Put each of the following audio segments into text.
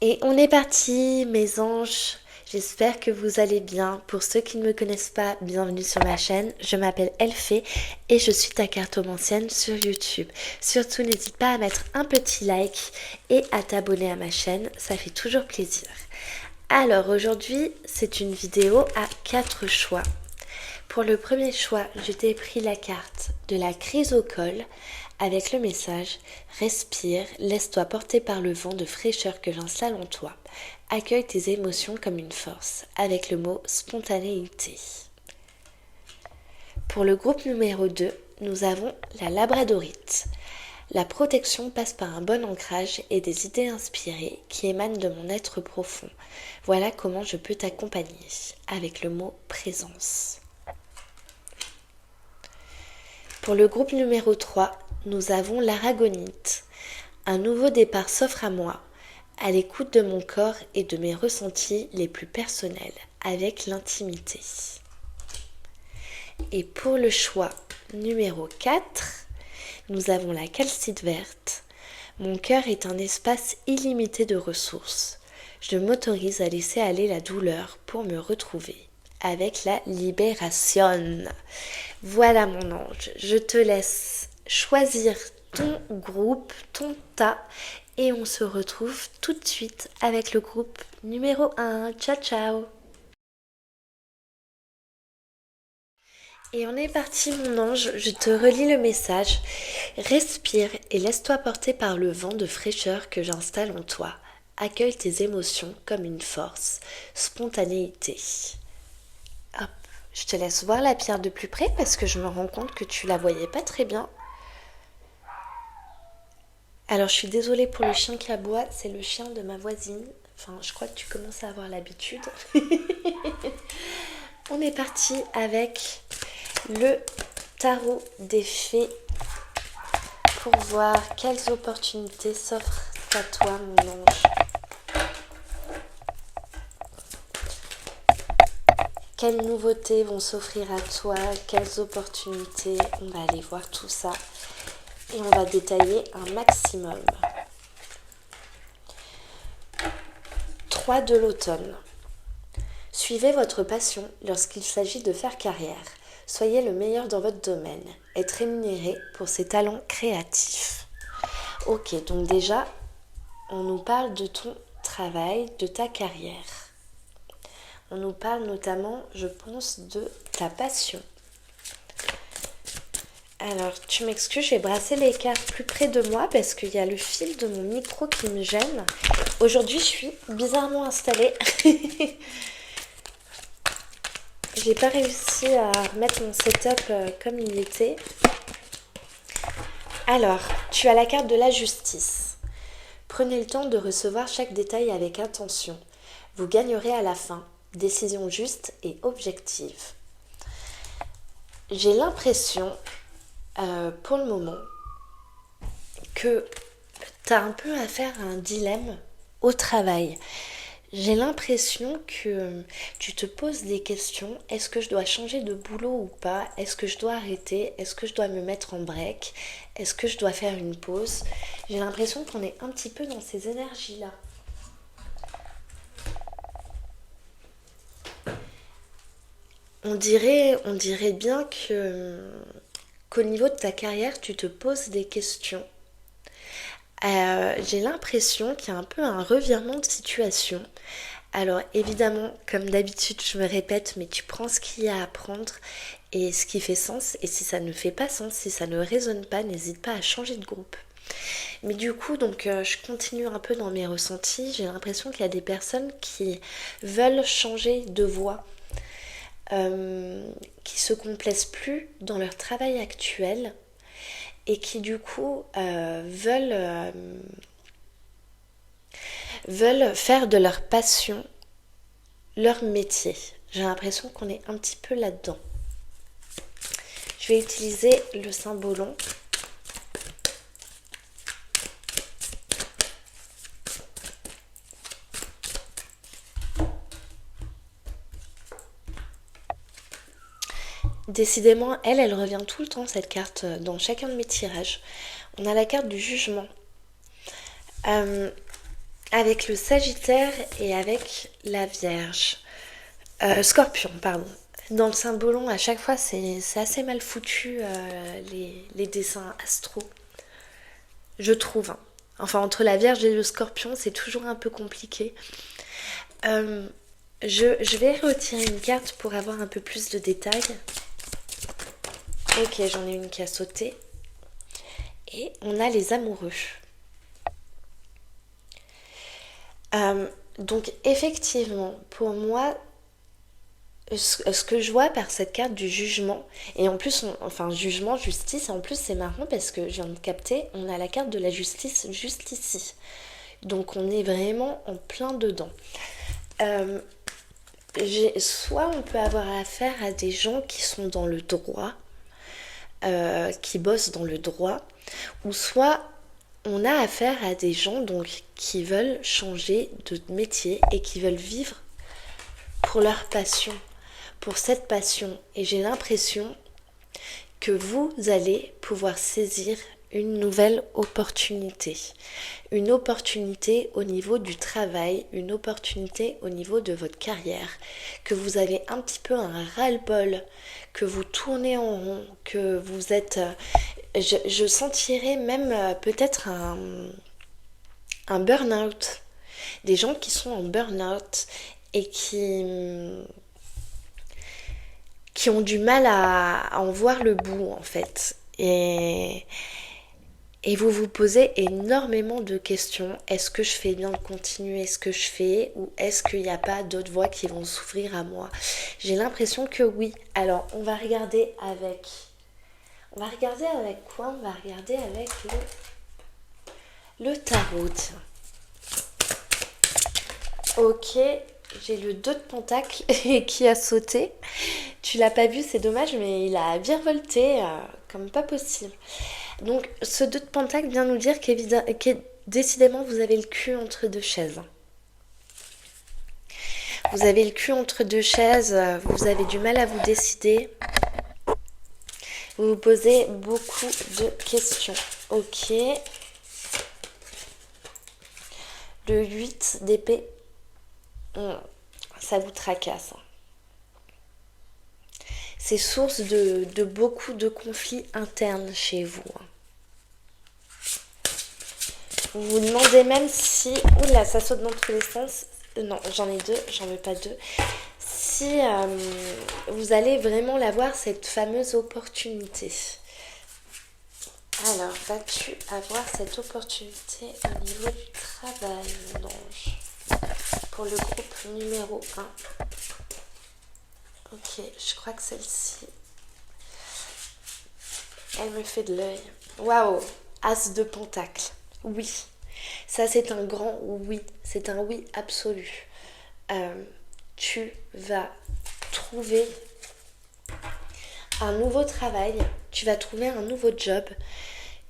Et on est parti, mes anges. J'espère que vous allez bien. Pour ceux qui ne me connaissent pas, bienvenue sur ma chaîne. Je m'appelle Elfée et je suis ta cartomancienne sur YouTube. Surtout, n'hésite pas à mettre un petit like et à t'abonner à ma chaîne. Ça fait toujours plaisir. Alors aujourd'hui, c'est une vidéo à 4 choix. Pour le premier choix, je t'ai pris la carte de la crise au col avec le message « Respire, laisse-toi porter par le vent de fraîcheur que j'installe en toi. Accueille tes émotions comme une force » avec le mot « spontanéité ». Pour le groupe numéro 2, nous avons la labradorite. La protection passe par un bon ancrage et des idées inspirées qui émanent de mon être profond. Voilà comment je peux t'accompagner avec le mot « présence ». Pour le groupe numéro 3, nous avons l'aragonite. Un nouveau départ s'offre à moi, à l'écoute de mon corps et de mes ressentis les plus personnels, avec l'intimité. Et pour le choix numéro 4, nous avons la calcite verte. Mon cœur est un espace illimité de ressources. Je m'autorise à laisser aller la douleur pour me retrouver. Avec la libération. Voilà mon ange, je te laisse choisir ton groupe, ton tas et on se retrouve tout de suite avec le groupe numéro 1. Ciao ciao. Et on est parti mon ange, je te relis le message. Respire et laisse-toi porter par le vent de fraîcheur que j'installe en toi. Accueille tes émotions comme une force. Spontanéité. Hop, je te laisse voir la pierre de plus près parce que je me rends compte que tu la voyais pas très bien. Alors je suis désolée pour le chien qui aboie, c'est le chien de ma voisine. Enfin, je crois que tu commences à avoir l'habitude. On est parti avec le tarot des fées pour voir quelles opportunités s'offrent à toi, mon ange. Quelles nouveautés vont s'offrir à toi? Quelles opportunités? On va aller voir tout ça. Et on va détailler un maximum. 3 de l'automne. Suivez votre passion lorsqu'il s'agit de faire carrière. Soyez le meilleur dans votre domaine. Être rémunéré pour ses talents créatifs. Ok, donc déjà, on nous parle de ton travail, de ta carrière. On nous parle notamment, je pense, de ta passion. Alors, tu m'excuses, je vais brasser les cartes plus près de moi parce qu'il y a le fil de mon micro qui me gêne. Aujourd'hui, je suis bizarrement installée. J'ai pas réussi à remettre mon setup comme il était. Alors, tu as la carte de la justice. Prenez le temps de recevoir chaque détail avec intention. Vous gagnerez à la fin. Décision juste et objective. J'ai l'impression, pour le moment, que tu as un peu affaire à un dilemme au travail. J'ai l'impression que tu te poses des questions. Est-ce que je dois changer de boulot ou pas? Est-ce que je dois arrêter? Est-ce que je dois me mettre en break? Est-ce que je dois faire une pause? J'ai l'impression qu'on est un petit peu dans ces énergies-là. On dirait bien qu'au niveau de ta carrière, tu te poses des questions. J'ai l'impression qu'il y a un peu un revirement de situation. Alors évidemment, comme d'habitude, je me répète, mais tu prends ce qu'il y a à prendre et ce qui fait sens. Et si ça ne fait pas sens, si ça ne résonne pas, n'hésite pas à changer de groupe. Mais du coup, donc, je continue un peu dans mes ressentis. J'ai l'impression qu'il y a des personnes qui veulent changer de voie. Qui se complaisent plus dans leur travail actuel et qui du coup veulent faire de leur passion leur métier. J'ai l'impression qu'on est un petit peu là-dedans. Je vais utiliser le cymbolon. Décidément, elle revient tout le temps, cette carte, dans chacun de mes tirages. On a la carte du jugement. avec le Sagittaire et avec la Vierge. Scorpion, pardon. Dans le symbolon, à chaque fois, c'est assez mal foutu, les dessins astro, je trouve, hein. Enfin, entre la Vierge et le Scorpion, c'est toujours un peu compliqué. Euh, je vais retirer une carte pour avoir un peu plus de détails. Ok, j'en ai une qui a sauté. Et on a les amoureux. Donc effectivement, pour moi, ce que je vois par cette carte du jugement, et en plus, enfin jugement, justice, et en plus c'est marrant parce que je viens de capter, on a la carte de la justice juste ici. Donc on est vraiment en plein dedans. Euh, Soit on peut avoir affaire à des gens qui sont dans le droit, qui bossent dans le droit, ou soit on a affaire à des gens donc qui veulent changer de métier et qui veulent vivre pour leur passion, pour cette passion. Et j'ai l'impression que vous allez pouvoir saisir une nouvelle opportunité. Une opportunité au niveau du travail, une opportunité au niveau de votre carrière, que vous avez un petit peu un ras-le-bol, que vous tournez en rond, que vous êtes... je sentirais même peut-être un burn-out. Des gens qui sont en burn-out et qui ont du mal à en voir le bout en fait. Et vous vous posez énormément de questions. Est-ce que je fais bien de continuer ce que je fais ou est-ce qu'il n'y a pas d'autres voies qui vont s'ouvrir à moi? J'ai l'impression que oui. Alors, on va regarder avec... On va regarder avec quoi? On va regarder avec le tarot. Tiens. Ok, j'ai le 2 de pentacle qui a sauté. Tu l'as pas vu, c'est dommage, mais il a virevolté comme pas possible. Donc, ce 2 de pentacle vient nous dire que décidément, vous avez le cul entre deux chaises. Vous avez le cul entre deux chaises, vous avez du mal à vous décider. Vous vous posez beaucoup de questions. Ok. Le 8 d'épée, ça vous tracasse. C'est source de beaucoup de conflits internes chez vous. Vous vous demandez même si... Oula, ça saute dans tous les sens. Non, j'en ai 2, j'en veux pas 2. Si vous allez vraiment l'avoir, cette fameuse opportunité. Alors, vas-tu avoir cette opportunité au niveau du travail, mon ange? Pour le groupe numéro 1. Ok, je crois que celle-ci, elle me fait de l'œil. Waouh, As de pentacle. Oui, ça c'est un grand oui, c'est un oui absolu. Tu vas trouver un nouveau travail, tu vas trouver un nouveau job,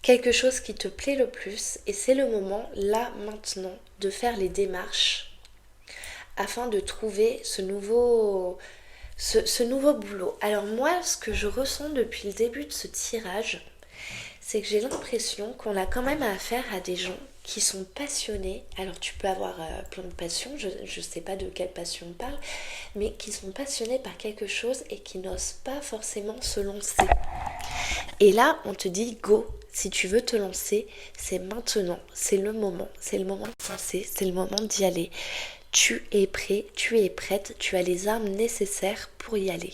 quelque chose qui te plaît le plus et c'est le moment, là, maintenant, de faire les démarches afin de trouver ce nouveau boulot. Alors moi, ce que je ressens depuis le début de ce tirage, c'est que j'ai l'impression qu'on a quand même affaire à des gens qui sont passionnés. Alors tu peux avoir plein de passions, je ne sais pas de quelle passion on parle, mais qui sont passionnés par quelque chose et qui n'osent pas forcément se lancer. Et là, on te dit go, si tu veux te lancer, c'est maintenant, c'est le moment de lancer, c'est le moment d'y aller. Tu es prêt, tu es prête, tu as les armes nécessaires pour y aller.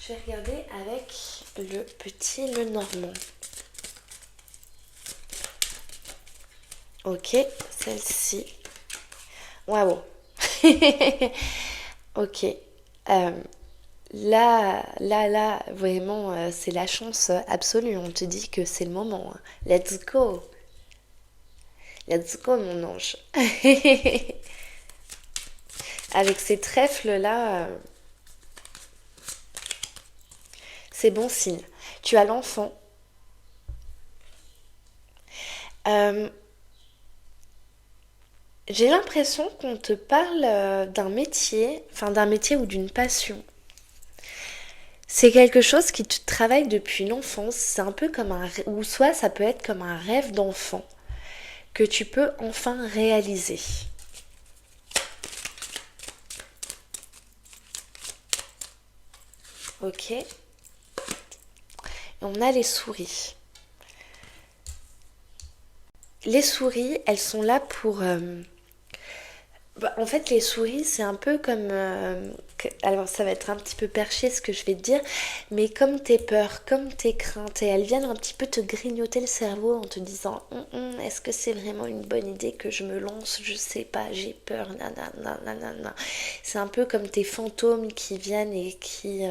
Je vais regarder avec le petit Lenormand. Ok, celle-ci. Waouh. Ok. Là, vraiment, c'est la chance absolue. On te dit que c'est le moment. Let's go. Let's go, mon ange. Avec ces trèfles-là, c'est bon signe. Tu as l'enfant. J'ai l'impression qu'on te parle d'un métier ou d'une passion. C'est quelque chose qui te travaille depuis l'enfance. C'est un peu comme ou soit ça peut être comme un rêve d'enfant que tu peux enfin réaliser. Ok. Et on a les souris. Les souris, elles sont là pour... en fait, les souris, c'est un peu comme... alors, ça va être un petit peu perché ce que je vais te dire, mais comme tes peurs, comme tes craintes, et elles viennent un petit peu te grignoter le cerveau en te disant est-ce que c'est vraiment une bonne idée que je me lance? Je sais pas, j'ai peur, nanana, nanana. C'est un peu comme tes fantômes qui viennent et qui,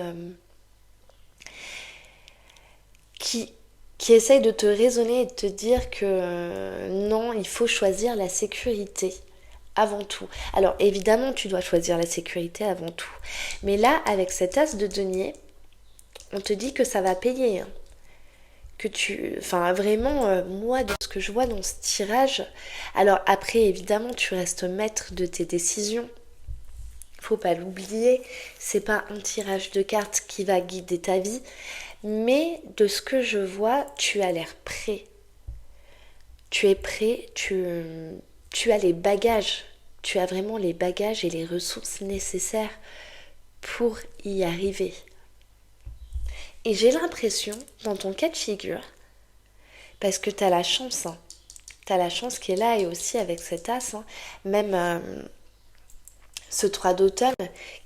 qui essayent de te raisonner et de te dire que non, il faut choisir la sécurité avant tout. Alors évidemment, tu dois choisir la sécurité avant tout. Mais là, avec cet as de denier, on te dit que ça va payer. Hein. Que tu... Enfin, vraiment, moi, de ce que je vois dans ce tirage... Alors après, évidemment, tu restes maître de tes décisions. Faut pas l'oublier, c'est pas un tirage de cartes qui va guider ta vie, mais de ce que je vois, tu as l'air prêt. Tu es prêt, tu as les bagages, tu as vraiment les bagages et les ressources nécessaires pour y arriver. Et j'ai l'impression, dans ton cas de figure, parce que tu as la chance, hein, tu as la chance qui est là et aussi avec cet as, hein, même ce 3 d'automne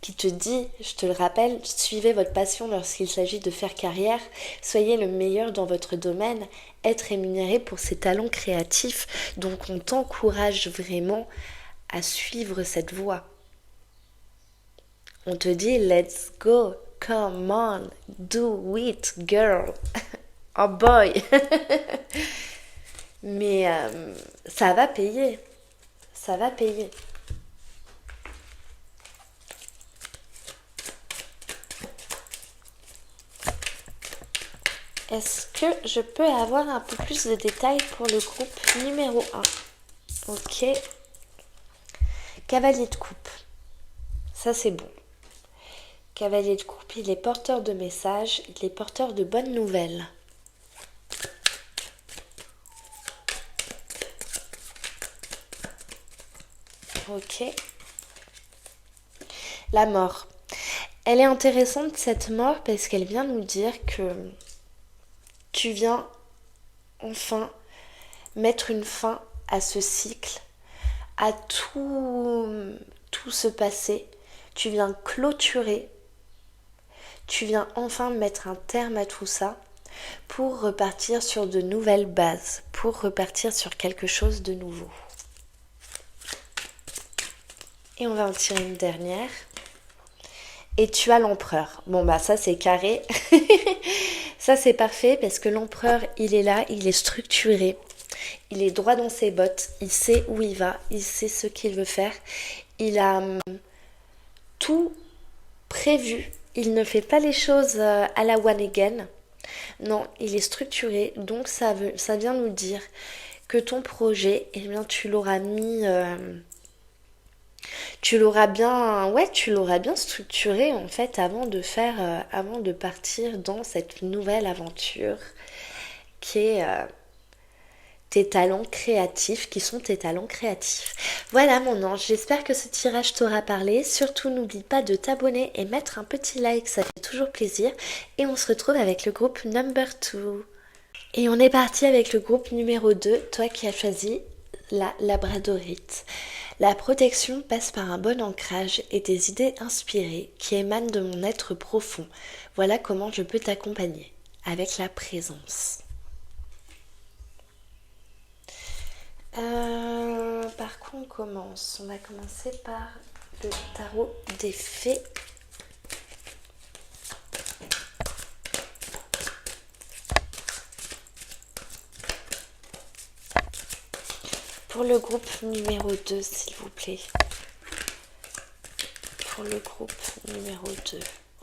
qui te dit, je te le rappelle, suivez votre passion lorsqu'il s'agit de faire carrière, soyez le meilleur dans votre domaine, être rémunéré pour ses talents créatifs. Donc on t'encourage vraiment à suivre cette voie. On te dit let's go, come on, do it, girl, oh boy. Mais ça va payer, ça va payer. Est-ce que je peux avoir un peu plus de détails pour le groupe numéro 1? Ok. Cavalier de coupe. Ça c'est bon. Cavalier de coupe, il est porteur de messages, il est porteur de bonnes nouvelles. Ok. La mort. Elle est intéressante cette mort parce qu'elle vient nous dire que tu viens enfin mettre une fin à ce cycle, à tout ce passé. Tu viens clôturer, tu viens enfin mettre un terme à tout ça pour repartir sur de nouvelles bases, pour repartir sur quelque chose de nouveau. Et on va en tirer une dernière. Et tu as l'empereur. Bon bah ça c'est carré. Ça c'est parfait parce que l'empereur il est là, il est structuré. Il est droit dans ses bottes, il sait où il va, il sait ce qu'il veut faire. Il a tout prévu. Il ne fait pas les choses à la one again. Non, il est structuré. Donc ça vient nous dire que ton projet, eh bien tu l'auras mis... tu l'auras bien structuré en fait avant de partir dans cette nouvelle aventure qui est tes talents créatifs, qui sont tes talents créatifs. Voilà mon ange, j'espère que ce tirage t'aura parlé. Surtout n'oublie pas de t'abonner et mettre un petit like, ça fait toujours plaisir. Et on se retrouve avec le groupe number 2. Et on est parti avec le groupe numéro 2, toi qui as choisi la labradorite. La protection passe par un bon ancrage et des idées inspirées qui émanent de mon être profond. Voilà comment je peux t'accompagner, avec la présence. Par quoi on commence? On va commencer par le tarot des fées. Pour le groupe numéro 2, s'il vous plaît. Pour le groupe numéro 2.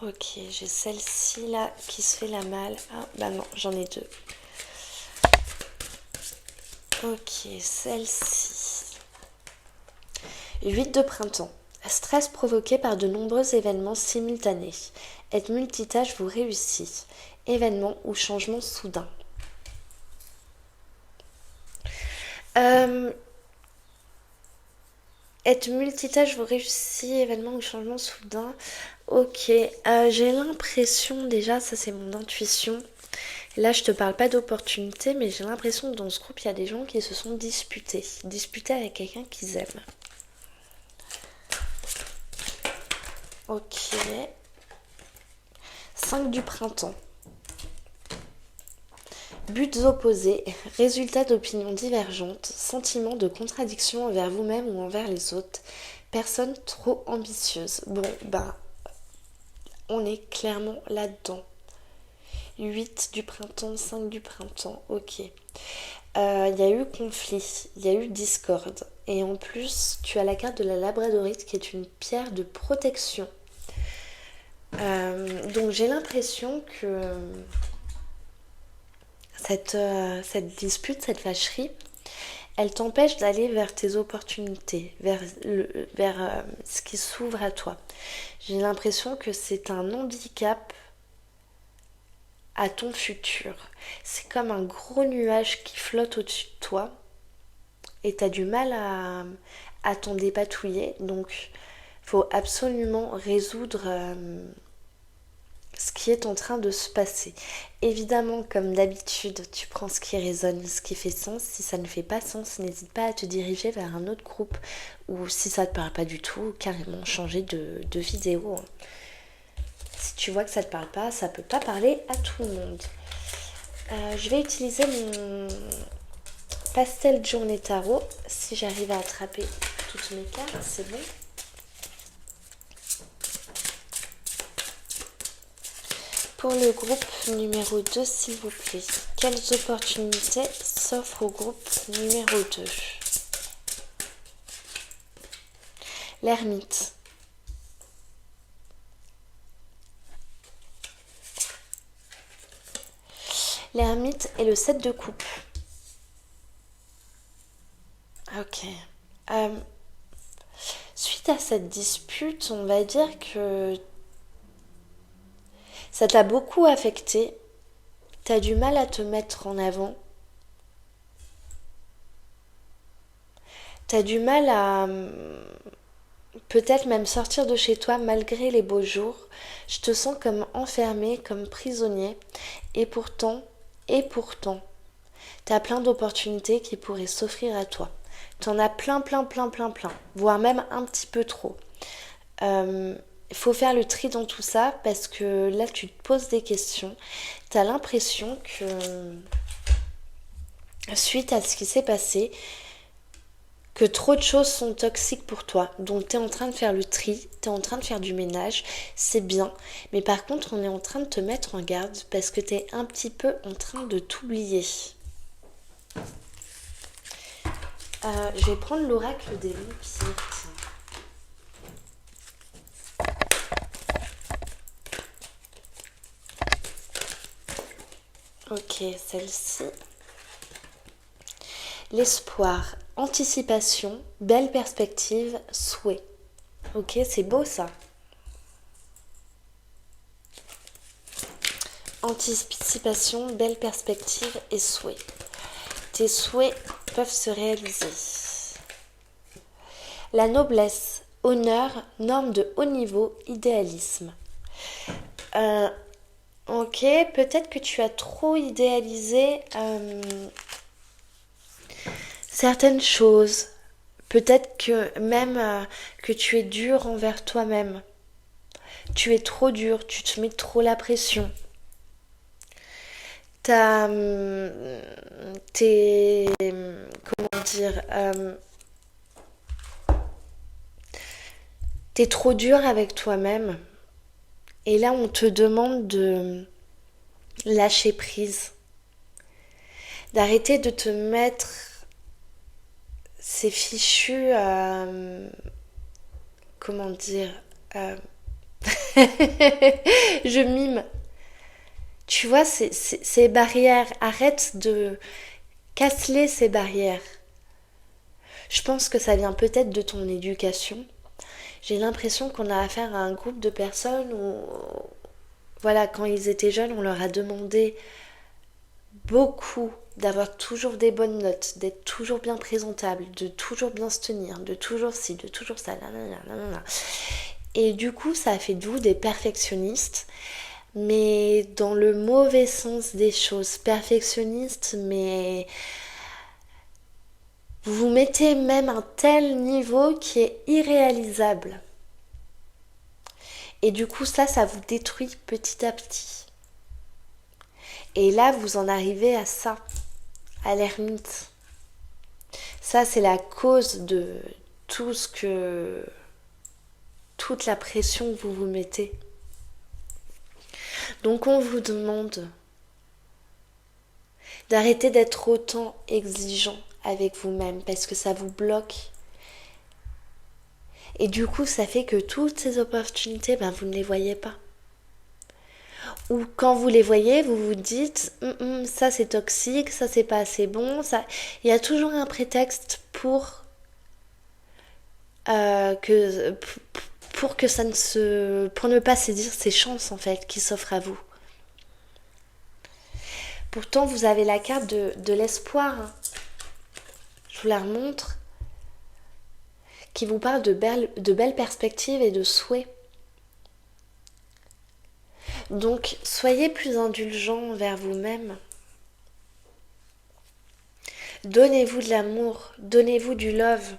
Ok, j'ai celle-ci là qui se fait la malle. Ah, bah non, j'en ai deux. Ok, celle-ci. 8 de printemps. Stress provoqué par de nombreux événements simultanés. Être multitâche vous réussit. Événement ou changement soudain. Euh, Être multitâche vous réussit. Événement ou changement soudain. Ok. J'ai l'impression, déjà, ça c'est mon intuition. Là, je te parle pas d'opportunité, mais j'ai l'impression que dans ce groupe, il y a des gens qui se sont disputés. Disputés avec quelqu'un qu'ils aiment. Ok. 5 du printemps. Buts opposés, résultats d'opinions divergentes, sentiments de contradiction envers vous-même ou envers les autres, personne trop ambitieuse. Bon, ben, on est clairement là-dedans. 8 du printemps, 5 du printemps, ok. Il y a eu conflit, il y a eu discorde. Et en plus, tu as la carte de la labradorite qui est une pierre de protection. Donc j'ai l'impression que cette dispute, cette fâcherie, elle t'empêche d'aller vers tes opportunités, vers ce qui s'ouvre à toi. J'ai l'impression que c'est un handicap à ton futur. C'est comme un gros nuage qui flotte au-dessus de toi et tu as du mal à t'en dépatouiller. Donc, il faut absolument résoudre ce qui est en train de se passer. Évidemment, comme d'habitude, tu prends ce qui résonne, ce qui fait sens. Si ça ne fait pas sens, n'hésite pas à te diriger vers un autre groupe ou si ça ne te parle pas du tout, carrément changer de vidéo. Si tu vois que ça ne te parle pas, ça ne peut pas parler à tout le monde. Je vais utiliser mon pastel de journée tarot. Si j'arrive à attraper toutes mes cartes, c'est bon. Pour le groupe numéro 2, s'il vous plaît, quelles opportunités s'offrent au groupe numéro 2? L'ermite. L'ermite et le 7 de coupe. Ok. Suite à cette dispute, on va dire que ça t'a beaucoup affecté. T'as du mal à te mettre en avant. T'as du mal à peut-être même sortir de chez toi malgré les beaux jours. Je te sens comme enfermé, comme prisonnier. Et pourtant, t'as plein d'opportunités qui pourraient s'offrir à toi. T'en as plein, voire même un petit peu trop. Il faut faire le tri dans tout ça parce que là, tu te poses des questions. T'as l'impression que, suite à ce qui s'est passé, que trop de choses sont toxiques pour toi. Donc t'es en train de faire le tri, t'es en train de faire du ménage, c'est bien. Mais par contre, on est en train de te mettre en garde parce que t'es un petit peu en train de t'oublier. Je vais prendre l'oracle des vampires. Ok, celle-ci. L'espoir, anticipation, belle perspective, souhait. Ok, c'est beau ça. Anticipation, belle perspective et souhait. Tes souhaits peuvent se réaliser. La noblesse, honneur, norme de haut niveau, idéalisme. Ok, peut-être que tu as trop idéalisé certaines choses. Peut-être que même que tu es dur envers toi-même. Tu es trop dur, tu te mets trop la pression. Comment dire, t'es trop dur avec toi-même. Et là, on te demande de lâcher prise. D'arrêter de te mettre ces fichus... comment dire je mime. Tu vois, ces barrières. Arrête de casser ces barrières. Je pense que ça vient peut-être de ton éducation. J'ai l'impression qu'on a affaire à un groupe de personnes où voilà, quand ils étaient jeunes, on leur a demandé beaucoup d'avoir toujours des bonnes notes, d'être toujours bien présentable, de toujours bien se tenir, de toujours ci, de toujours ça, nanana. Et du coup, ça a fait de vous des perfectionnistes, mais dans le mauvais sens des choses. Perfectionnistes, mais vous vous mettez même un tel niveau qui est irréalisable. Et du coup, ça vous détruit petit à petit. Et là, vous en arrivez à ça, à l'ermite. Ça, c'est la cause de toute la pression que vous vous mettez. Donc, on vous demande d'arrêter d'être autant exigeant avec vous-même parce que ça vous bloque. Et du coup, ça fait que toutes ces opportunités, vous ne les voyez pas. Ou quand vous les voyez, vous vous dites ça c'est toxique, ça c'est pas assez bon, ça. Il y a toujours un prétexte pour pour ne pas saisir ces chances en fait qui s'offrent à vous. Pourtant, vous avez la carte de l'espoir. Je vous la remontre, qui vous parle de belles perspectives et de souhaits. Donc, soyez plus indulgents envers vous-même. Donnez-vous de l'amour, donnez-vous du love.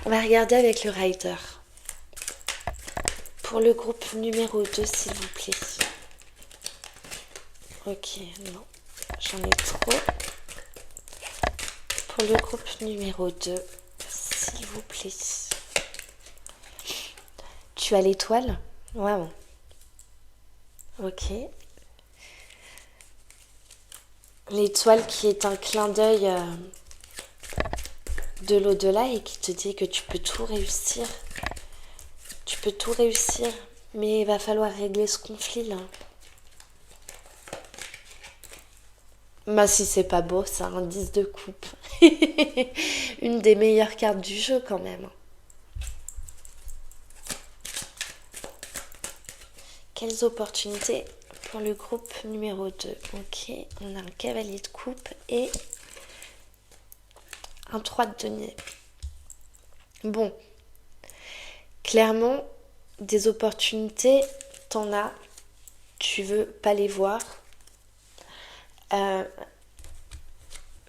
On va regarder avec le rider. Pour le groupe numéro 2, s'il vous plaît. Ok, non, j'en ai trop. Pour le groupe numéro 2, s'il vous plaît. Tu as l'étoile? Waouh. Ok. L'étoile qui est un clin d'œil de l'au-delà et qui te dit que tu peux tout réussir. Tu peux tout réussir, mais il va falloir régler ce conflit là. Si c'est pas beau, c'est un 10 de coupe. Une des meilleures cartes du jeu quand même. Quelles opportunités pour le groupe numéro 2? Ok, on a un cavalier de coupe et un 3 de denier. Bon, clairement, des opportunités, t'en as, tu veux pas les voir.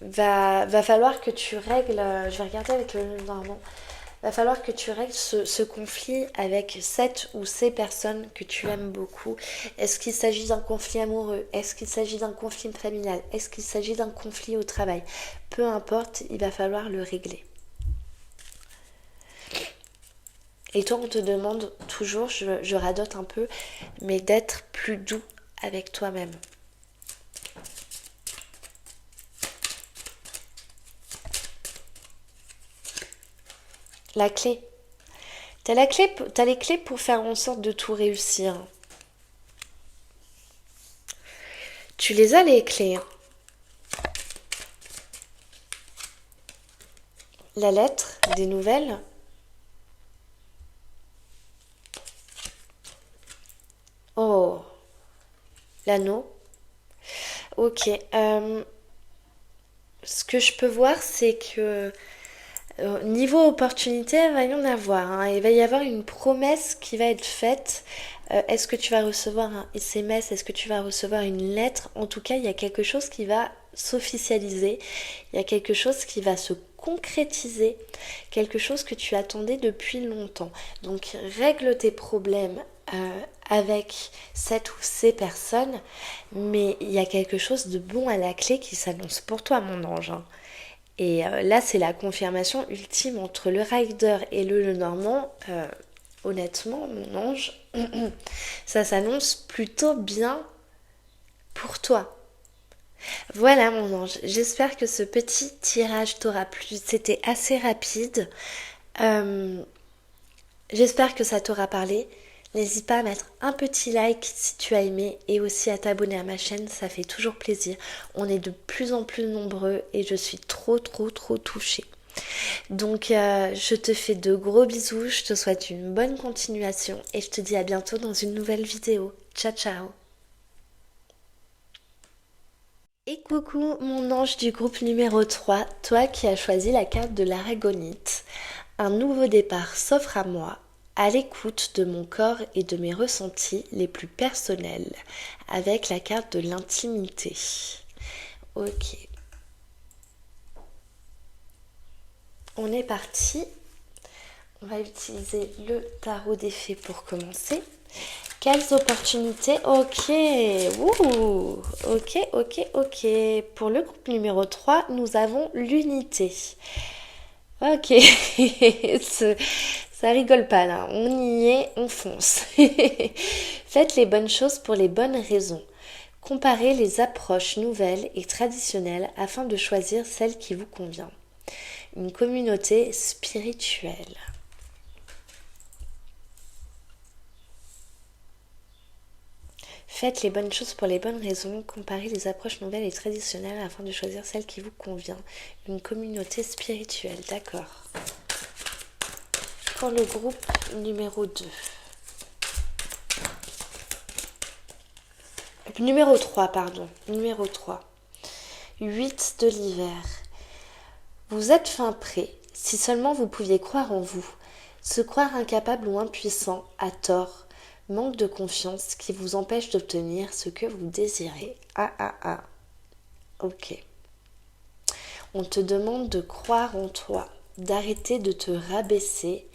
Va falloir que tu règles, je vais regarder avec le normand, va falloir que tu règles ce conflit avec cette ou ces personnes que tu aimes beaucoup. Est-ce qu'il s'agit d'un conflit amoureux? Est-ce qu'il s'agit d'un conflit familial? Est-ce qu'il s'agit d'un conflit au travail? Peu importe, il va falloir le régler. Et toi, on te demande toujours, je radote un peu, mais d'être plus doux avec toi-même. La clé. T'as les clés pour faire en sorte de tout réussir. Tu les as les clés. La lettre, des nouvelles. Oh, l'anneau. Ok. Ce que je peux voir, c'est que niveau opportunité, il va y en avoir. Hein. Il va y avoir une promesse qui va être faite. Est-ce que tu vas recevoir un SMS? Est-ce que tu vas recevoir une lettre? En tout cas, il y a quelque chose qui va s'officialiser. Il y a quelque chose qui va se concrétiser. Quelque chose que tu attendais depuis longtemps. Donc, règle tes problèmes avec cette ou ces personnes. Mais il y a quelque chose de bon à la clé qui s'annonce pour toi, mon ange. Hein. Et là, c'est la confirmation ultime entre le rider et le normand. Honnêtement, mon ange, ça s'annonce plutôt bien pour toi. Voilà, mon ange. J'espère que ce petit tirage t'aura plu. C'était assez rapide. J'espère que ça t'aura parlé. N'hésite pas à mettre un petit like si tu as aimé et aussi à t'abonner à ma chaîne, ça fait toujours plaisir. On est de plus en plus nombreux et je suis trop touchée. Donc, je te fais de gros bisous, je te souhaite une bonne continuation et je te dis à bientôt dans une nouvelle vidéo. Ciao, ciao! Et coucou mon ange du groupe numéro 3, toi qui as choisi la carte de l'aragonite. Un nouveau départ s'offre à moi, à l'écoute de mon corps et de mes ressentis les plus personnels, avec la carte de l'intimité. Ok. On est parti. On va utiliser le tarot des fées pour commencer. Quelles opportunités? Ok. Ouh. Ok. Pour le groupe numéro 3, nous avons l'unité. Ok. Ça rigole pas là. On y est, on fonce. Faites les bonnes choses pour les bonnes raisons. Comparez les approches nouvelles et traditionnelles afin de choisir celle qui vous convient. Une communauté spirituelle. Faites les bonnes choses pour les bonnes raisons, comparez les approches nouvelles et traditionnelles afin de choisir celle qui vous convient. Une communauté spirituelle, d'accord. Pour le groupe numéro 2. Numéro 3. Numéro 3. 8 de l'hiver. Vous êtes fin prêt, si seulement vous pouviez croire en vous. Se croire incapable ou impuissant, à tort, manque de confiance qui vous empêche d'obtenir ce que vous désirez. Ok. On te demande de croire en toi, d'arrêter de te rabaisser,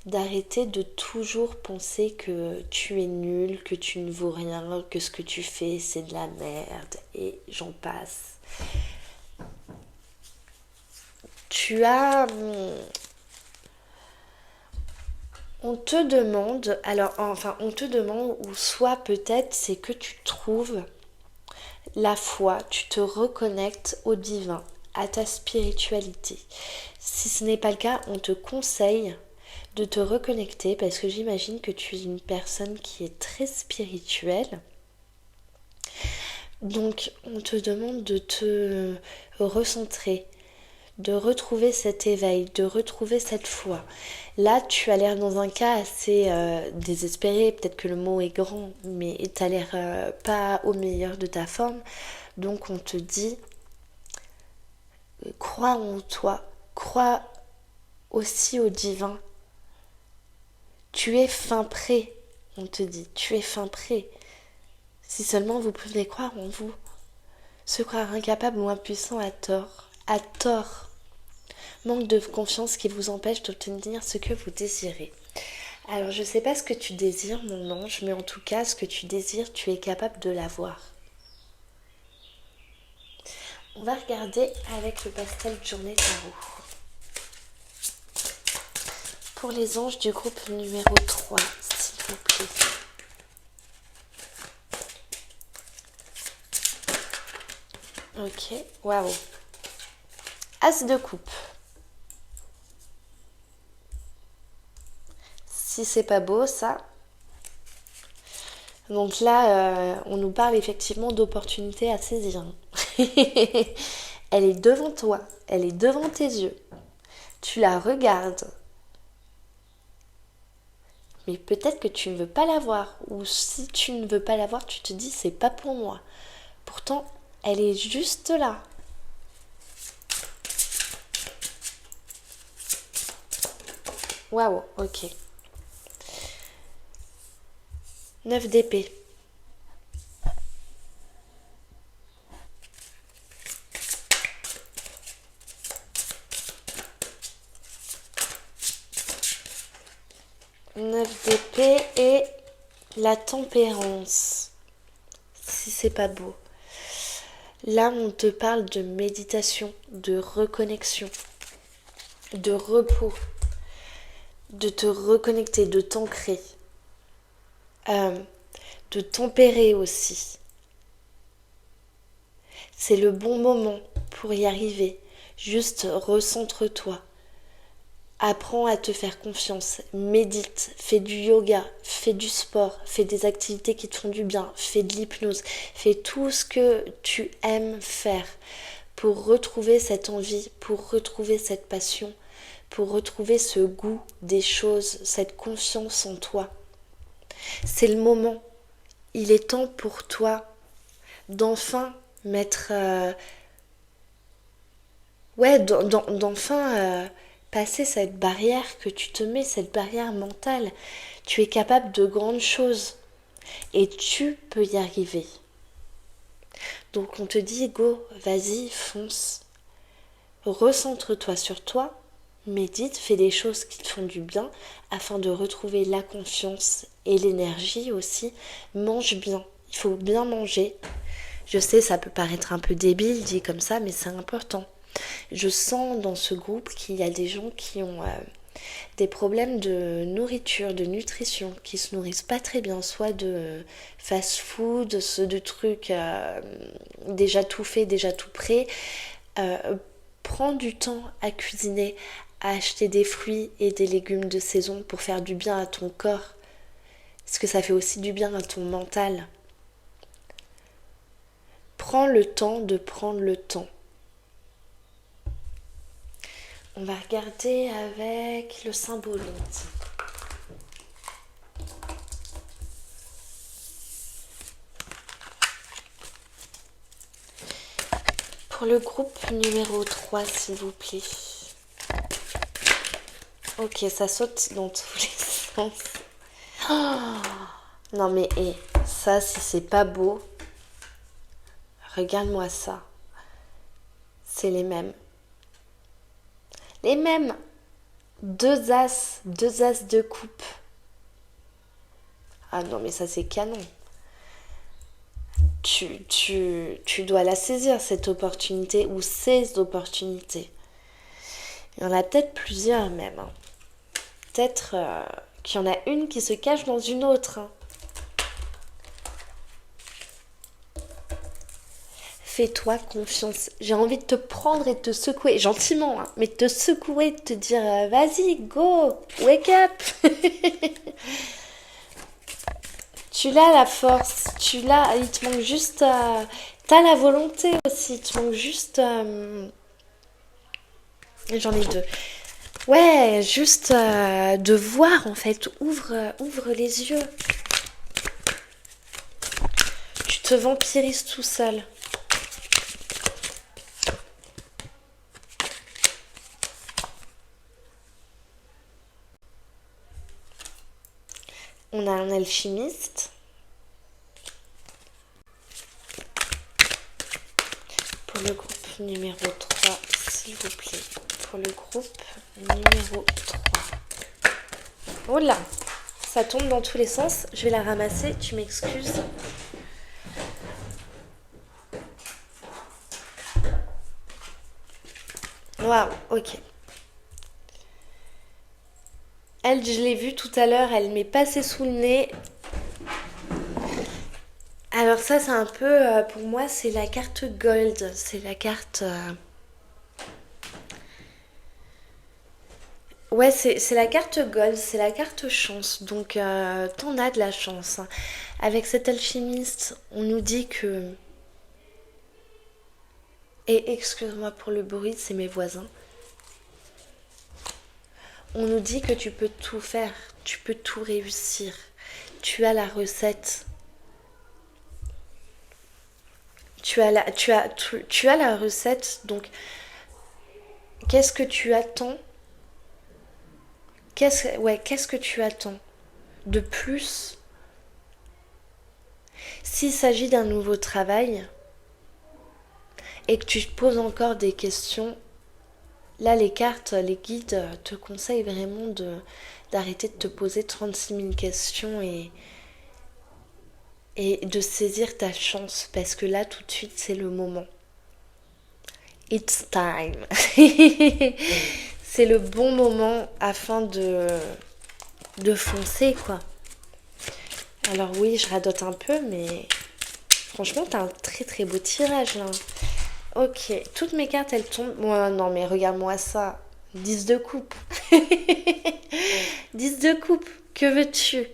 d'arrêter de toujours penser que tu es nul, que tu ne vaux rien, que ce que tu fais c'est de la merde et j'en passe. On te demande, ou soit peut-être c'est que tu trouves la foi, tu te reconnectes au divin, à ta spiritualité. Si ce n'est pas le cas, on te conseille de te reconnecter parce que j'imagine que tu es une personne qui est très spirituelle. Donc on te demande de te recentrer, de retrouver cet éveil, de retrouver cette foi. Là, tu as l'air dans un cas assez désespéré, peut-être que le mot est grand, mais tu as l'air pas au meilleur de ta forme. Donc on te dit, crois en toi, crois aussi au divin. Tu es fin prêt, on te dit, tu es fin prêt. Si seulement vous pouvez croire en vous. Se croire incapable ou impuissant à tort. Manque de confiance qui vous empêche d'obtenir ce que vous désirez. Alors je ne sais pas ce que tu désires mon ange, mais en tout cas ce que tu désires, tu es capable de l'avoir. On va regarder avec le pastel de journée tarot. Pour les anges du groupe numéro 3, s'il vous plaît. Ok, waouh. As de coupe. Si c'est pas beau ça. Donc là, on nous parle effectivement d'opportunités à saisir. Elle est devant toi, elle est devant tes yeux. Tu la regardes. Mais peut-être que tu ne veux pas la voir. Ou si tu ne veux pas la voir, tu te dis c'est pas pour moi. Pourtant, elle est juste là. Waouh, ok. 9 d'épée. Et la tempérance. Si c'est pas beau. Là, on te parle de méditation, de reconnexion, de repos, de te reconnecter, de t'ancrer, de tempérer aussi. C'est le bon moment pour y arriver. Juste recentre-toi. Apprends à te faire confiance, médite, fais du yoga, fais du sport, fais des activités qui te font du bien, fais de l'hypnose, fais tout ce que tu aimes faire pour retrouver cette envie, pour retrouver cette passion, pour retrouver ce goût des choses, cette confiance en toi. C'est le moment. Il est temps pour toi d'enfin mettre... d'enfin passer cette barrière que tu te mets, cette barrière mentale. Tu es capable de grandes choses et tu peux y arriver. Donc on te dit, go, vas-y, fonce. Recentre-toi sur toi, médite, fais des choses qui te font du bien afin de retrouver la confiance et l'énergie aussi. Mange bien, il faut bien manger. Je sais, ça peut paraître un peu débile dit comme ça, mais c'est important. Je sens dans ce groupe qu'il y a des gens qui ont des problèmes de nourriture, de nutrition, qui se nourrissent pas très bien, soit de fast-food, de trucs déjà tout fait, déjà tout prêt. Prends du temps à cuisiner, à acheter des fruits et des légumes de saison pour faire du bien à ton corps. Parce que ça fait aussi du bien à ton mental. Prends le temps de prendre le temps. On va regarder avec le symbole. Pour le groupe numéro 3, s'il vous plaît. Ok, ça saute dans tous les sens. Oh non mais ça, si c'est pas beau, regarde-moi ça. C'est les mêmes. Les mêmes. Deux as de coupe. Ah non mais ça c'est canon. Tu dois la saisir cette opportunité ou ces opportunités. Il y en a peut-être plusieurs même. Hein. Peut-être qu'il y en a une qui se cache dans une autre. Hein. Fais-toi confiance. J'ai envie de te prendre et de te secouer, gentiment, hein, mais de te secouer, de te dire vas-y, go, wake up. Tu l'as la force, tu l'as, il te manque juste... t'as la volonté aussi, il te manque juste... J'en ai deux. Ouais, juste de voir en fait, ouvre les yeux. Tu te vampirises tout seul. On a un alchimiste. Pour le groupe numéro 3, s'il vous plaît. Pour le groupe numéro 3. Oh là, ça tombe dans tous les sens. Je vais la ramasser, tu m'excuses. Waouh, ok. Elle, je l'ai vue tout à l'heure, elle m'est passée sous le nez. Alors ça, c'est un peu, pour moi, c'est la carte Gold. C'est la carte... Ouais, c'est la carte Gold, c'est la carte chance. Donc, t'en as de la chance. Hein. Avec cet alchimiste, on nous dit que... Et excuse-moi pour le bruit, c'est mes voisins. On nous dit que tu peux tout faire, tu peux tout réussir. Tu as la recette. Tu as la recette, donc qu'est-ce que tu attends? Qu'est-ce que tu attends de plus? S'il s'agit d'un nouveau travail et que tu te poses encore des questions, là les cartes, les guides te conseillent vraiment d'arrêter de te poser 36 000 questions et de saisir ta chance parce que là tout de suite c'est le moment. It's time. C'est le bon moment afin de foncer quoi. Alors oui, je radote un peu mais franchement t'as un très très beau tirage là. Ok, toutes mes cartes elles tombent. Non mais regarde-moi ça. 10 de coupe. 10 de coupe. Que veux-tu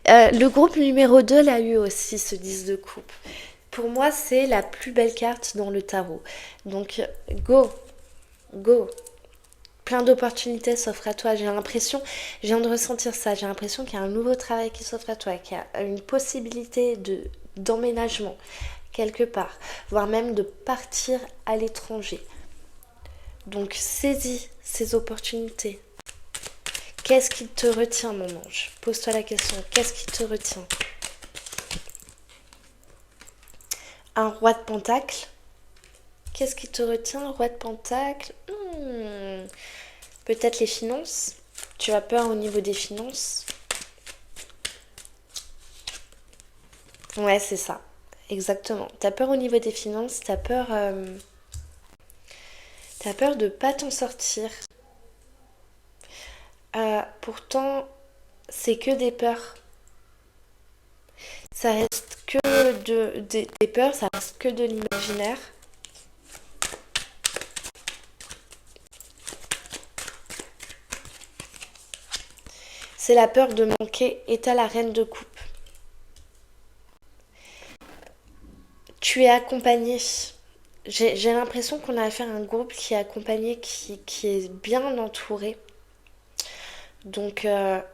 le groupe numéro 2 l'a eu aussi, ce 10 de coupe. Pour moi, c'est la plus belle carte dans le tarot. Donc, go. Plein d'opportunités s'offrent à toi. J'ai l'impression, je viens de ressentir ça, j'ai l'impression qu'il y a un nouveau travail qui s'offre à toi, qu'il y a une possibilité d'emménagement quelque part, voire même de partir à l'étranger. Donc saisis ces opportunités. Qu'est-ce qui te retient, mon ange? Pose-toi la question, qu'est-ce qui te retient? Un roi de pentacle. Qu'est-ce qui te retient, roi de pentacle? Peut-être les finances. Tu as peur au niveau des finances. Ouais, c'est ça. Exactement. T'as peur au niveau des finances, t'as peur de pas t'en sortir. Pourtant, c'est que des peurs. Ça reste que des peurs, ça reste que de l'imaginaire. C'est la peur de manquer et t'as la reine de coupe. Tu es accompagné. J'ai l'impression qu'on a affaire à un groupe qui est accompagné, qui est bien entouré. Donc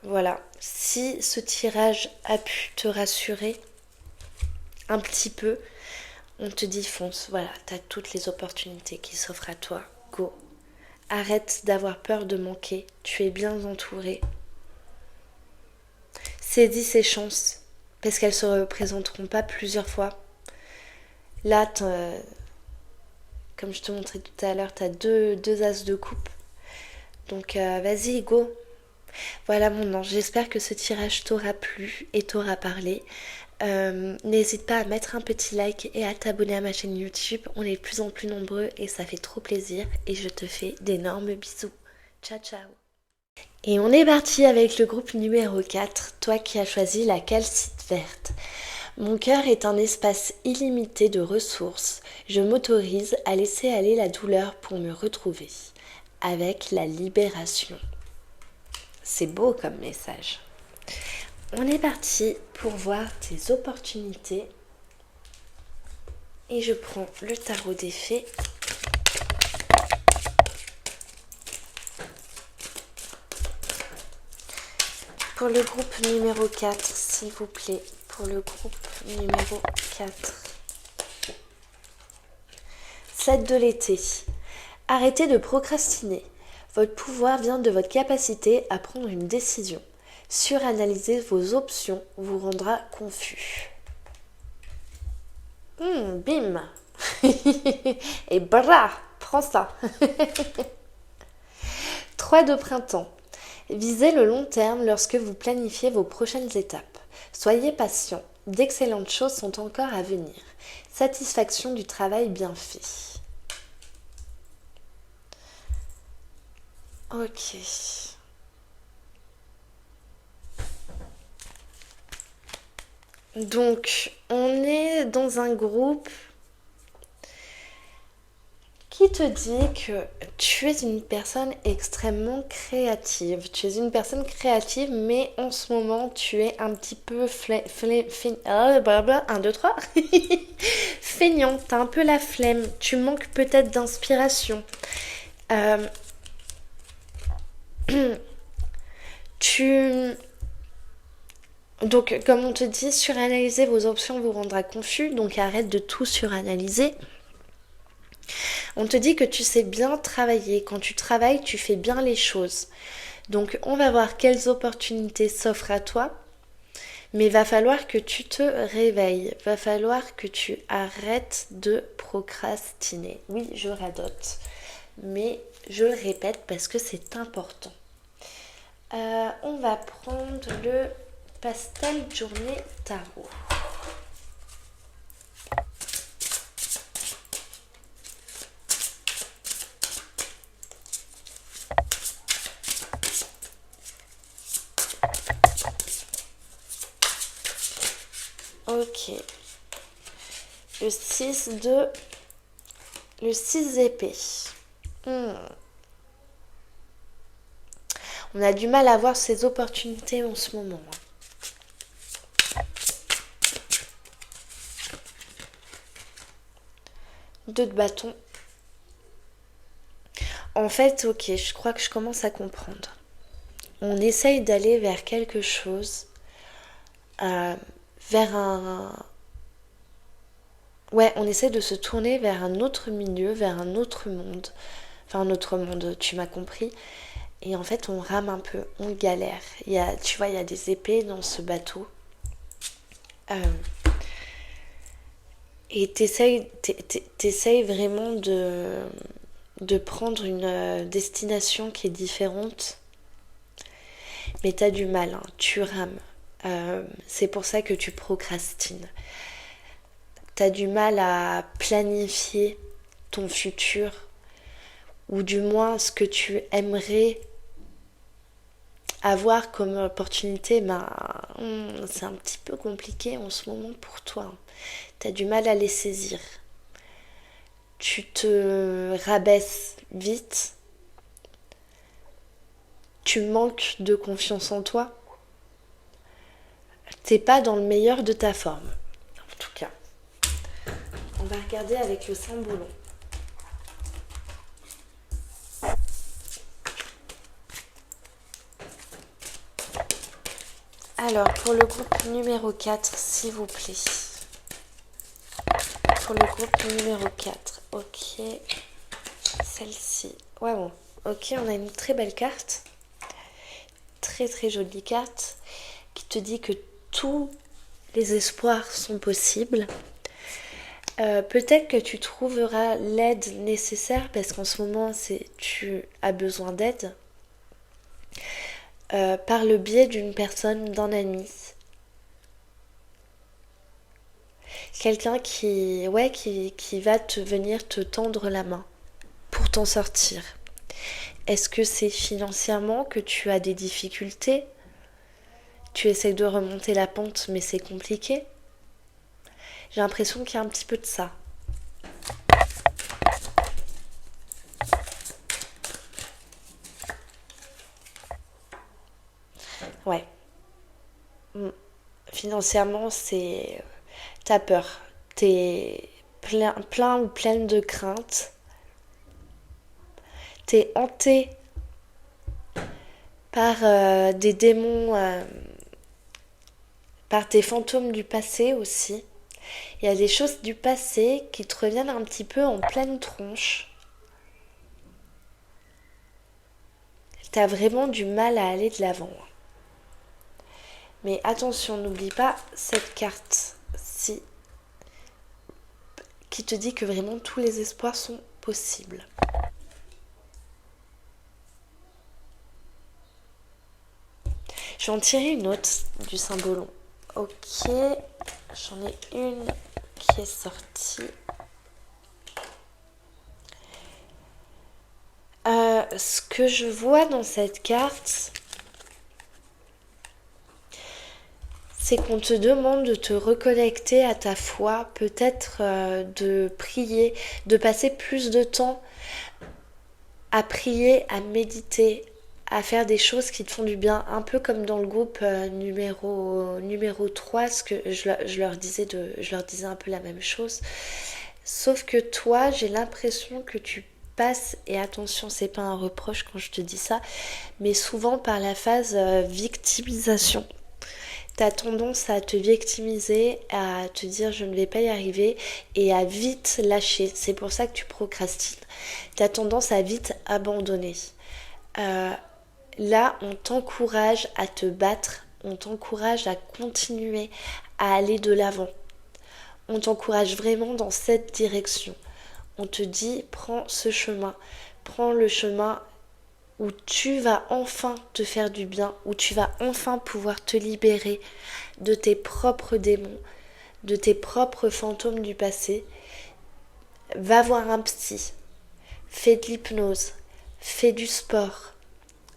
voilà, si ce tirage a pu te rassurer un petit peu, on te dit fonce, voilà, t'as toutes les opportunités qui s'offrent à toi, go. Arrête d'avoir peur de manquer, tu es bien entouré. Saisis ces chances, parce qu'elles se représenteront pas plusieurs fois. Là, comme je te montrais tout à l'heure, t'as deux as de coupe. Donc vas-y, go. Voilà mon ange, j'espère que ce tirage t'aura plu et t'aura parlé. N'hésite pas à mettre un petit like et à t'abonner à ma chaîne YouTube. On est de plus en plus nombreux et ça fait trop plaisir. Et je te fais d'énormes bisous. Ciao ciao. Et on est parti avec le groupe numéro 4, toi qui as choisi la calcite verte. Mon cœur est un espace illimité de ressources. Je m'autorise à laisser aller la douleur pour me retrouver. Avec la libération. C'est beau comme message. On est parti pour voir tes opportunités. Et je prends le tarot des fées. Pour le groupe numéro 4, s'il vous plaît. Pour le groupe numéro 4. 7 de l'été. Arrêtez de procrastiner. Votre pouvoir vient de votre capacité à prendre une décision. Suranalyser vos options vous rendra confus. Bim. Et bra, prends ça. 3 de printemps. Visez le long terme lorsque vous planifiez vos prochaines étapes. Soyez patient, d'excellentes choses sont encore à venir. Satisfaction du travail bien fait. Ok. Donc, on est dans un groupe qui te dit que tu es une personne extrêmement créative. Tu es une personne créative, mais en ce moment, tu es un petit peu un, deux, trois. Feignant, t'as un peu la flemme. Tu manques peut-être d'inspiration. Donc, comme on te dit, suranalyser vos options vous rendra confus, donc arrête de tout suranalyser. On te dit que tu sais bien travailler. Quand tu travailles, tu fais bien les choses. Donc, on va voir quelles opportunités s'offrent à toi. Mais va falloir que tu te réveilles. Va falloir que tu arrêtes de procrastiner. Oui, je radote. Mais je le répète parce que c'est important. On va prendre le pastel journée tarot. Ok. Le 6 d'épée. On a du mal à voir ces opportunités en ce moment. 2 de bâton. En fait, ok, je crois que je commence à comprendre. On essaye d'aller vers quelque chose, euh, vers un... Ouais, on essaie de se tourner vers un autre milieu, vers un autre monde. Enfin, un autre monde, tu m'as compris. Et en fait, on rame un peu, on galère. Tu vois, il y a des épées dans ce bateau. Euh, et t'essayes vraiment de prendre une destination qui est différente. Mais t'as du mal, hein, tu rames. C'est pour ça que tu procrastines. T'as du mal à planifier ton futur, ou du moins ce que tu aimerais avoir comme opportunité, c'est un petit peu compliqué en ce moment pour toi. T'as du mal à les saisir. Tu te rabaisses vite. Tu manques de confiance en toi. T'es pas dans le meilleur de ta forme. En tout cas, on va regarder avec le Saint-Boulon. Alors, pour le groupe numéro 4, s'il vous plaît. Pour le groupe numéro 4, ok. Celle-ci. Ouais, bon. Ok, on a une très belle carte. Très très jolie carte. Qui te dit que tous les espoirs sont possibles. Peut-être que tu trouveras l'aide nécessaire parce qu'en ce moment, tu as besoin d'aide. Par le biais d'une personne, d'un ami. Quelqu'un qui va venir te tendre la main pour t'en sortir. Est-ce que c'est financièrement que tu as des difficultés? Tu essayes de remonter la pente, mais c'est compliqué? J'ai l'impression qu'il y a un petit peu de ça. Ouais. Financièrement, t'as peur. T'es plein ou pleine de craintes. T'es hanté par des démons, par tes fantômes du passé aussi. Il y a des choses du passé qui te reviennent un petit peu en pleine tronche. T'as vraiment du mal à aller de l'avant. Mais attention, n'oublie pas cette carte-ci qui te dit que vraiment tous les espoirs sont possibles. Je vais en tirer une autre du Saint-Boulon. Ok, j'en ai une qui est sortie. Ce que je vois dans cette carte, c'est qu'on te demande de te reconnecter à ta foi, peut-être de prier, de passer plus de temps à prier, à méditer, à faire des choses qui te font du bien, un peu comme dans le groupe numéro 3, ce que je leur disais un peu la même chose. Sauf que toi, j'ai l'impression que tu passes, et attention, c'est pas un reproche quand je te dis ça, mais souvent par la phase victimisation. T'as tendance à te victimiser, à te dire je ne vais pas y arriver et à vite lâcher. C'est pour ça que tu procrastines. T'as tendance à vite abandonner. Là, on t'encourage à te battre, on t'encourage à continuer, à aller de l'avant. On t'encourage vraiment dans cette direction. On te dit prends ce chemin, prends le chemin où tu vas enfin te faire du bien, où tu vas enfin pouvoir te libérer de tes propres démons, de tes propres fantômes du passé. Va voir un psy, fais de l'hypnose, fais du sport,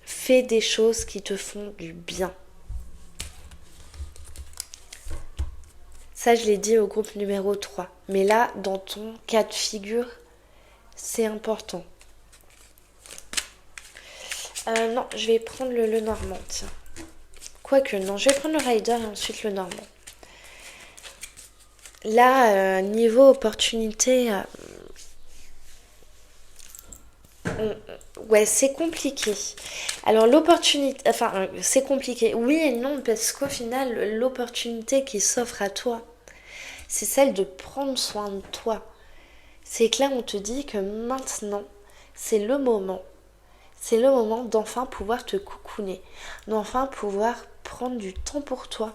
fais des choses qui te font du bien. Ça, je l'ai dit au groupe numéro 3. Mais là, dans ton cas de figure, c'est important. Non, je vais prendre le normand, tiens. Quoique, non, je vais prendre le rider et ensuite le normand. Là, niveau opportunité, Ouais, c'est compliqué. Alors l'opportunité, enfin c'est compliqué. Oui et non, parce qu'au final, l'opportunité qui s'offre à toi, c'est celle de prendre soin de toi. C'est que là, on te dit que maintenant, c'est le moment. C'est le moment d'enfin pouvoir te coucouner, d'enfin pouvoir prendre du temps pour toi.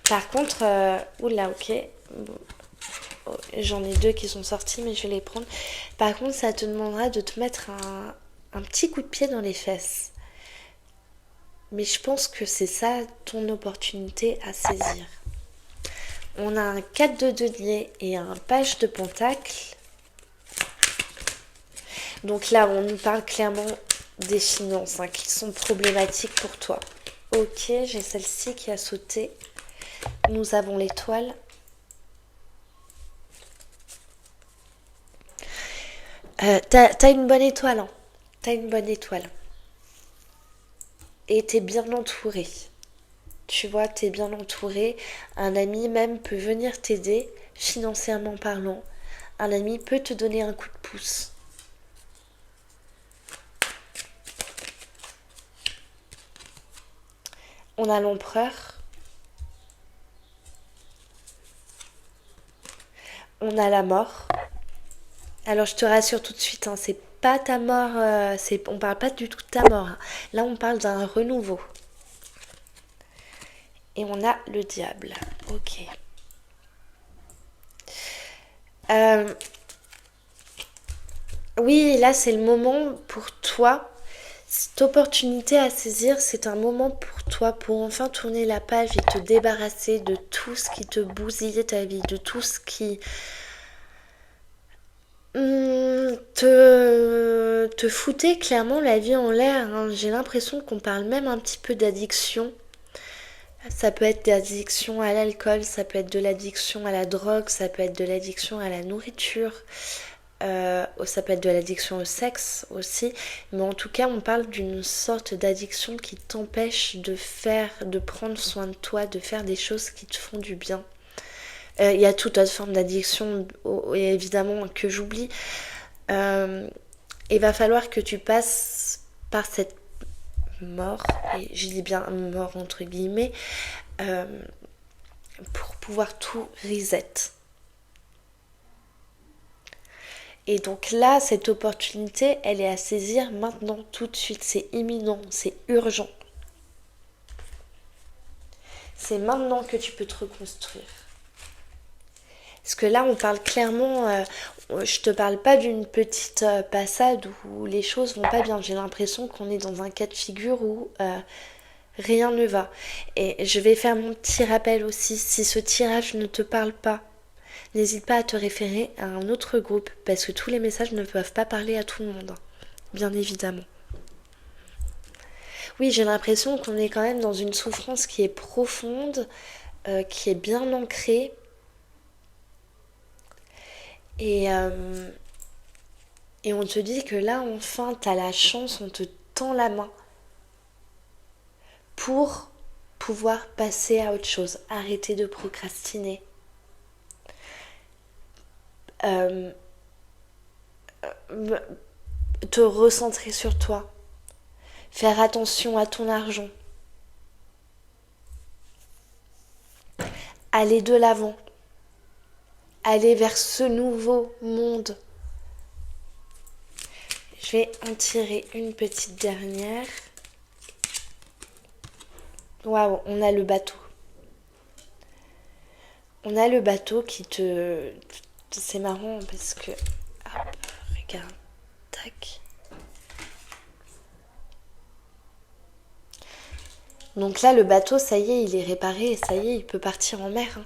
Par contre, oula, ok, bon, j'en ai deux qui sont sortis, mais je vais les prendre. Par contre, ça te demandera de te mettre un petit coup de pied dans les fesses. Mais je pense que c'est ça ton opportunité à saisir. On a un 4 de denier et un page de pentacle. Donc là, on nous parle clairement des finances qui sont problématiques pour toi. Ok, j'ai celle-ci qui a sauté. Nous avons l'étoile. T'as une bonne étoile, hein. T'as une bonne étoile. Et t'es bien entouré. Tu vois, t'es bien entouré. Un ami même peut venir t'aider, financièrement parlant. Un ami peut te donner un coup de pouce. On a l'empereur. On a la mort. Alors je te rassure tout de suite, hein, c'est pas ta mort, on parle pas du tout de ta mort, hein. Là on parle d'un renouveau. Et on a le diable. Ok. Oui, là c'est le moment pour toi. Cette opportunité à saisir, c'est un moment pour toi pour enfin tourner la page et te débarrasser de tout ce qui te bousillait ta vie, de tout ce qui te foutait clairement la vie en l'air, hein. J'ai l'impression qu'on parle même un petit peu d'addiction. Ça peut être d'addiction à l'alcool, ça peut être de l'addiction à la drogue, ça peut être de l'addiction à la nourriture, ça peut être de l'addiction au sexe aussi. Mais en tout cas, on parle d'une sorte d'addiction qui t'empêche de prendre soin de toi, de faire des choses qui te font du bien. Il y a toute autre forme d'addiction, évidemment, que j'oublie. Il va falloir que tu passes par cette mort, et je dis bien mort entre guillemets, pour pouvoir tout reset. Et donc là, cette opportunité, elle est à saisir maintenant, tout de suite. C'est imminent, c'est urgent. C'est maintenant que tu peux te reconstruire. Parce que là, on parle clairement, je te parle pas d'une petite passade où les choses vont pas bien. J'ai l'impression qu'on est dans un cas de figure où rien ne va. Et je vais faire mon petit rappel aussi. Si ce tirage ne te parle pas, n'hésite pas à te référer à un autre groupe parce que tous les messages ne peuvent pas parler à tout le monde, bien évidemment. Oui, j'ai l'impression qu'on est quand même dans une souffrance qui est profonde, qui est bien ancrée. Et on te dit que là, enfin, t'as la chance, on te tend la main pour pouvoir passer à autre chose, arrêter de procrastiner. Te recentrer sur toi, faire attention à ton argent, aller de l'avant, aller vers ce nouveau monde. Je vais en tirer une petite dernière. Waouh, on a le bateau. On a le bateau qui te... C'est marrant parce que... Hop, regarde. Tac. Donc là, le bateau, ça y est, il est réparé et ça y est, il peut partir en mer, hein.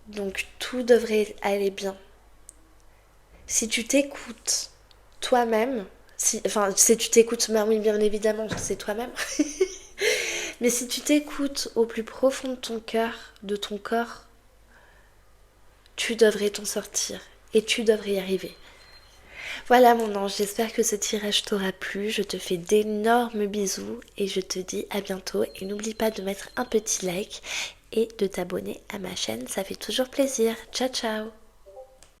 Donc tout devrait aller bien. Si tu t'écoutes toi-même, si tu t'écoutes, bah oui, bien évidemment, c'est toi-même. Mais si tu t'écoutes au plus profond de ton cœur, de ton corps, tu devrais t'en sortir et tu devrais y arriver. Voilà mon ange, j'espère que ce tirage t'aura plu. Je te fais d'énormes bisous et je te dis à bientôt. Et n'oublie pas de mettre un petit like et de t'abonner à ma chaîne, ça fait toujours plaisir. Ciao ciao.